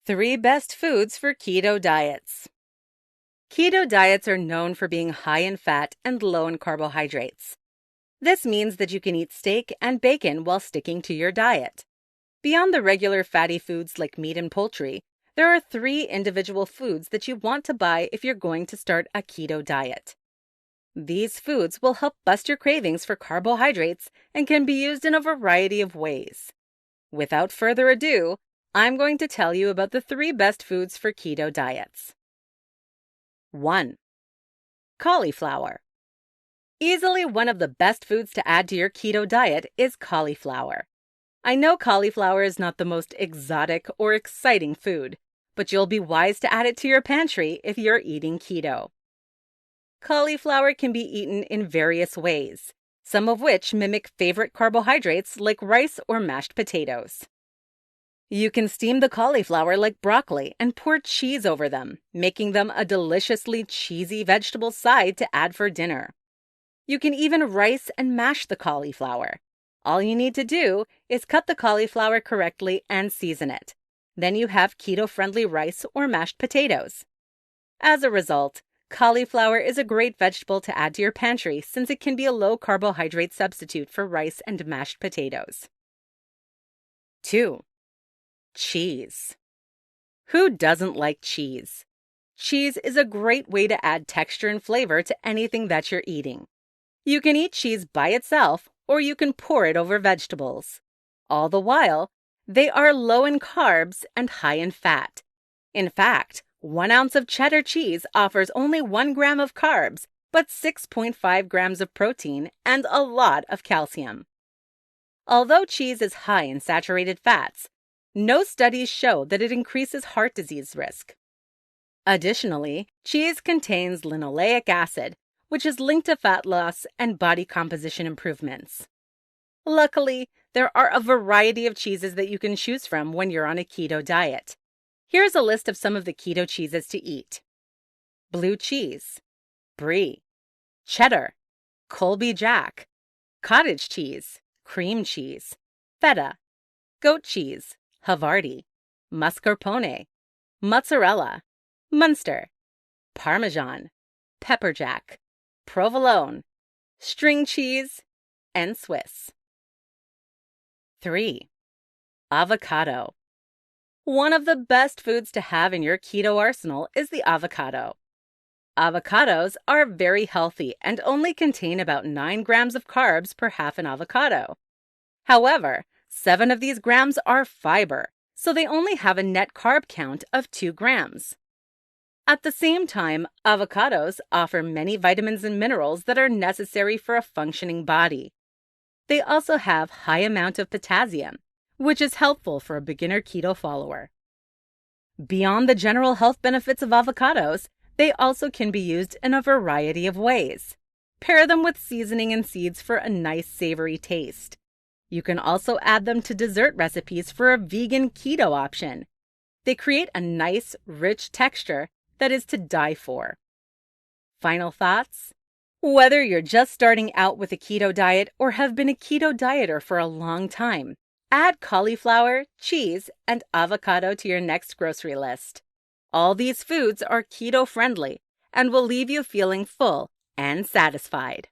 3 best foods for keto diets. Keto diets are known for being high in fat and low in carbohydrates. This means that you can eat steak and bacon while sticking to your diet. Beyond the regular fatty foods like meat and poultry, there are 3 individual foods that you want to buy if you're going to start a keto diet. These foods will help bust your cravings for carbohydrates and can be used in a variety of ways. Without further ado, I'm going to tell you about the 3 best foods for keto diets. 1. Cauliflower. Easily one of the best foods to add to your keto diet is cauliflower. I know cauliflower is not the most exotic or exciting food, but you'll be wise to add it to your pantry if you're eating keto. Cauliflower can be eaten in various ways, some of which mimic favorite carbohydrates like rice or mashed potatoes. You can steam the cauliflower like broccoli and pour cheese over them, making them a deliciously cheesy vegetable side to add for dinner. You can even rice and mash the cauliflower. All you need to do is cut the cauliflower correctly and season it. Then you have keto-friendly rice or mashed potatoes. As a result, cauliflower is a great vegetable to add to your pantry since it can be a low-carbohydrate substitute for rice and mashed potatoes. 2. Cheese. Who doesn't like cheese? Cheese is a great way to add texture and flavor to anything that you're eating. You can eat cheese by itself, or you can pour it over vegetables. All the while, they are low in carbs and high in fat. In fact, 1 ounce of cheddar cheese offers only 1 gram of carbs, but 6.5 grams of protein and a lot of calcium. Although cheese is high in saturated fats, no studies show that it increases heart disease risk. Additionally, cheese contains linoleic acid, which is linked to fat loss and body composition improvements. Luckily, there are a variety of cheeses that you can choose from when you're on a keto diet. Here's a list of some of the keto cheeses to eat: blue cheese, brie, cheddar, Colby Jack, cottage cheese, cream cheese, feta, goat cheese, Havarti, mascarpone, mozzarella, Munster, Parmesan, pepper jack, provolone, string cheese, and Swiss. 3. Avocado. One of the best foods to have in your keto arsenal is the avocado. Avocados are very healthy and only contain about 9 grams of carbs per half an avocado. However, 7 of these grams are fiber, so they only have a net carb count of 2 grams. At the same time, avocados offer many vitamins and minerals that are necessary for a functioning body. They also have a high amount of potassium, which is helpful for a beginner keto follower. Beyond the general health benefits of avocados, they also can be used in a variety of ways. Pair them with seasoning and seeds for a nice savory taste. You can also add them to dessert recipes for a vegan keto option. They create a nice, rich texture that is to die for. Final thoughts? Whether you're just starting out with a keto diet or have been a keto dieter for a long time, add cauliflower, cheese, and avocado to your next grocery list. All these foods are keto-friendly and will leave you feeling full and satisfied.